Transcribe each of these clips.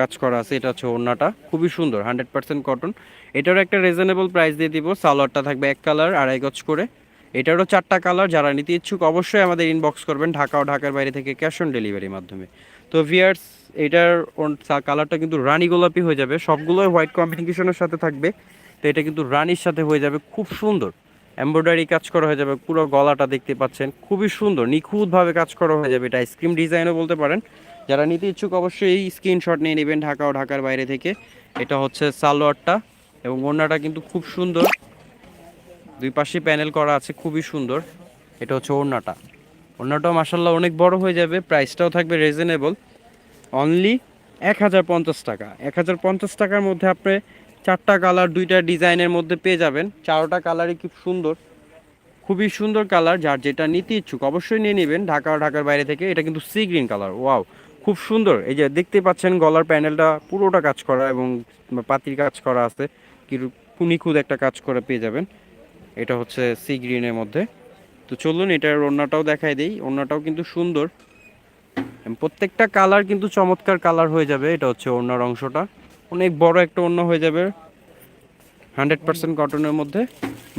কাজ করা আছে। এটা হচ্ছে ওড়নাটা, খুবই সুন্দর, 100% কটন। এটারও একটা রিজনেবল প্রাইস দিয়ে দিব। সালোয়ারটা থাকবে এক কালার, আড়াই গজ করে। এটারও চারটা কালার। যারা নিতে ইচ্ছুক অবশ্যই আমাদের ইনবক্স করবেন, ঢাকা ও ঢাকার বাইরে থেকে ক্যাশ অন ডেলিভারির মাধ্যমে। তো ভিয়ার্স, এটার কালারটা কিন্তু রানী গোলাপি হয়ে যাবে, সবগুলোই হোয়াইট কম্বিনেশনের সাথে থাকবে। তো এটা কিন্তু রানীর সাথে হয়ে যাবে, খুব সুন্দর এমব্রয়ডারি কাজ করা হয়ে যাবে। পুরো গলাটা দেখতে পাচ্ছেন, খুবই সুন্দর নিখুঁতভাবে কাজ করা হয়ে যাবে। এটা আইসক্রিম ডিজাইনও বলতে পারেন। যারা নিতে ইচ্ছুক অবশ্যই এই স্ক্রিনশট নিয়ে নেবেন ঢাকা ও ঢাকার বাইরে থেকে। এটা হচ্ছে সালোয়ারটা, এবং ওড়নাটা কিন্তু খুব সুন্দর, দুই পাশে প্যানেল করা আছে, খুবই সুন্দর। এটা হচ্ছে ওড়নাটা। ওড়নাটাও মাসাল্লাহ অনেক বড় হয়ে যাবে। প্রাইসটাও থাকবে রিজনেবল, অনলি 1050 টাকা। 1050 টাকার মধ্যে আপনি চারটা কালার, দুইটা ডিজাইনের মধ্যে পেয়ে যাবেন। চারোটা কালারই খুব সুন্দর, খুবই সুন্দর কালার। যার যেটা নিতে ইচ্ছুক অবশ্যই নিয়ে নেবেন ঢাকা ও ঢাকার বাইরে থেকে। এটা কিন্তু সি গ্রিন কালার, ওয়াও, খুব সুন্দর। এই যে দেখতে পাচ্ছেন গলার প্যানেলটা পুরোটা কাজ করা, এবং পাতির কাজ করা আছে, কি নিখুঁত একটা কাজ করে পেয়ে যাবেন। এটা হচ্ছে সি গ্রিনের মধ্যে। তো চলুন এটার ওড়নাটাও দেখাই দেই। ওড়নাটাও কিন্তু সুন্দর, প্রত্যেকটা কালার কিন্তু চমৎকার কালার হয়ে যাবে। এটা হচ্ছে ওড়নার অংশটা, অনেক বড় একটা ওড়না হয়ে যাবে, 100% কটনের মধ্যে।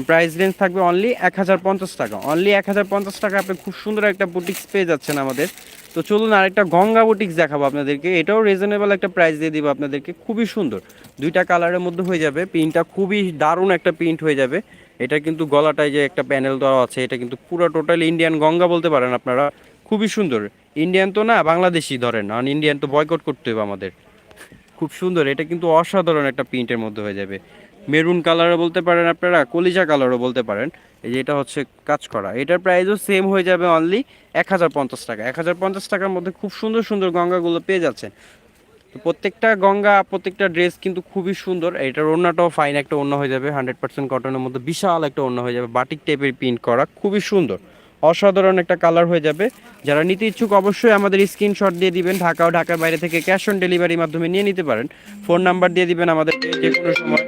প্রাইস রেঞ্জ থাকবে অনলি 1050 টাকা। অনলি 1050 টাকা আপনি খুব সুন্দর একটা বুটিক্স পেয়ে যাচ্ছেন আমাদের। তো চলুন আরেকটা গঙ্গা বুটিক্স দেখাবো আপনাদেরকে। এটাও রিজনেবল একটা প্রাইস দিয়ে দিব আপনাদেরকে, খুবই সুন্দর, দুইটা কালারের মধ্যে হয়ে যাবে। প্রিন্টটা খুবই দারুণ একটা প্রিন্ট হয়ে যাবে। এটা কিন্তু গলাটায় যে একটা প্যানেল দেওয়া আছে, এটা কিন্তু পুরো টোটাল ইন্ডিয়ান গঙ্গা বলতে পারেন আপনারা, খুবই সুন্দর। ইন্ডিয়ান তো না, বাংলাদেশি ধরেন, আর ইন্ডিয়ান তো বয়কট করতে হবে আমাদের। খুব সুন্দর, এটা কিন্তু অসাধারণ একটা প্রিন্টের মধ্যে হয়ে যাবে। মেরুন কালারও বলতে পারেন আপনারা, কলিজা কালারও বলতে পারেন। এই যে এটা হচ্ছে কাজ করা, এটার প্রাইসও সেম হয়ে যাবে, অনলি 1050 টাকা। 1050 টাকার মধ্যে খুব সুন্দর সুন্দর গঙ্গাগুলো পেয়ে যাচ্ছেন। তো প্রত্যেকটা গঙ্গা, প্রত্যেকটা ড্রেস কিন্তু খুবই সুন্দর। এটার ওড়নাটাও ফাইন একটা ওড়না হয়ে যাবে, 100% কটনের মধ্যে বিশাল একটা ওড়না হয়ে যাবে, বাটিক টাইপের প্রিন্ট করা, খুবই সুন্দর, অসাধারণ একটা কালার হয়ে যাবে। যারা নিতে ইচ্ছুক অবশ্যই আমাদের স্ক্রিনশট দিয়ে দিবেন, ঢাকা ও ঢাকার বাইরে থেকে ক্যাশ অন ডেলিভারির মাধ্যমে নিয়ে নিতে পারেন। ফোন নাম্বার দিয়ে দিবেন আমাদেরকে যে কোনো সময়।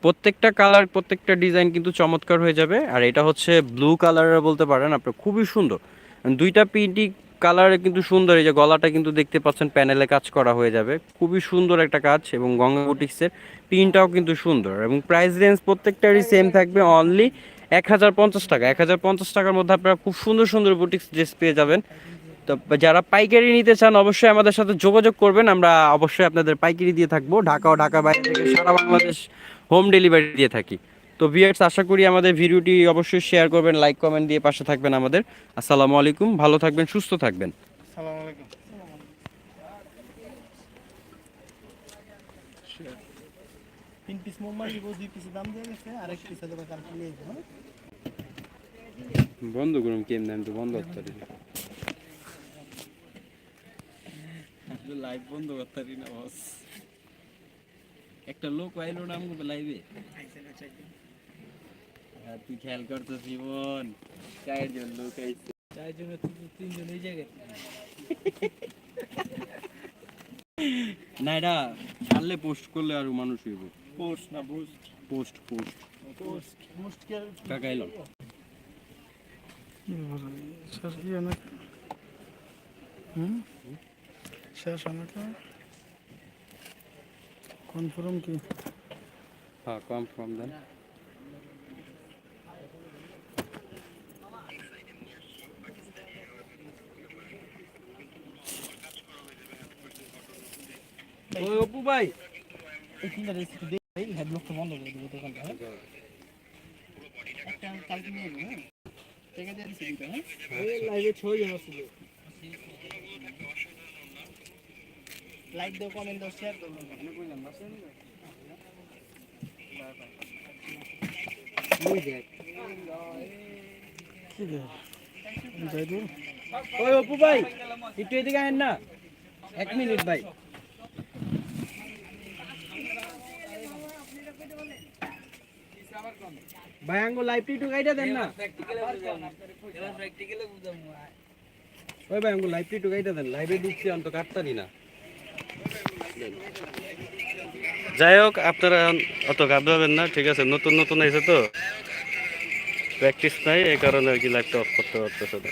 প্রত্যেকটা কালার, প্রত্যেকটা ডিজাইন কিন্তু চমৎকার হয়ে যাবে। আর এটা হচ্ছে ব্লু কালারের বলতে পারেন আপনার, খুবই সুন্দর, দুইটা প্রিন্টি কালারে কিন্তু সুন্দর। এই যে গলাটা কিন্তু দেখতে পাচ্ছেন প্যানেলে কাজ করা হয়ে যাবে, খুবই সুন্দর একটা কাজ। এবং গঙ্গা বুটিক্সের প্রিন্টটাও কিন্তু সুন্দর, এবং প্রাইস রেঞ্জ প্রত্যেকটারই সেম থাকবে, অনলি 1050 টাকা। 1050 টাকার মধ্যে আপনারা খুব সুন্দর সুন্দর বুটিক্স ড্রেস পেয়ে যাবেন। তো যারা পাইকারি নিতে চান অবশ্যই আমাদের সাথে যোগাযোগ করবেন, আমরা অবশ্যই আপনাদের পাইকারি দিয়ে থাকবো। ঢাকা ও ঢাকা বাইরে থেকে সারা বাংলাদেশ হোম ডেলিভারি দিয়ে থাকি। তো ভিউয়ার্স, আশা করি আমাদের ভিডিওটি অবশ্যই শেয়ার করবেন, লাইক কমেন্ট দিয়ে পাশে থাকবেন আমাদের। আসসালামু আলাইকুম, ভালো থাকবেন, সুস্থ থাকবেন। আসসালামু আলাইকুম। তিন পিস মোমবাই দিব, দুই পিস দাম দিয়ে গেছে, আরেক পিস হলে কালকে নিয়ে যাবো। বন্ধ করুন কেমন, আমি তো বন্ধ করতে পারি লাইভ, বন্ধ করতে পারি না বস। একটা লোক আইলো না আমাকে লাইভে, তুই খেয়াল করতো জীবন, চারজন লোক আইছে, চারজন, তিনজন এই জায়গায়। না এটা ছাড়লে পোস্ট করলে আরো মানুষ হইব। পোস্ট না boost? Post post post boost কি আর কাকা এলো। শেষ ইয়ে না? শেষ আমাকে কনফার্ম কি? হ্যাঁ, কনফার্ম দেন। ওই অপু ভাই, এই তিনটা রেসিপি দেখ ভাই, হেডলকটা বন্ধ করে দেবো দোকানটা। হ্যাঁ, একটা আমি কালকে নিয়ে যাবো। হ্যাঁ, টাকা দিয়ে দিচ্ছি দুটো। হ্যাঁ, লাইভে 6 জন আছে। লাইক দাও, কমেন্ট দাও, শেয়ার করো। ওই অপু ভাই একটু এদিকে আহেন না, 1 মিনিট ভাই। ভাই আঙ্গো লাইভটি একটু গাইডা দেন না। ওই ভাই আঙ্গো লাইভটি একটু গাইডা দেন, লাইভে ঢুকছি আমি তো কাটতারি না। যাই হোক, আপনারা অত ঘাবড়াবেন না, ঠিক আছে? নতুন নতুন এসে তো প্র্যাকটিস নাই, এই কারণে আর কি লাইভটা অফ করতে পারতেছে না।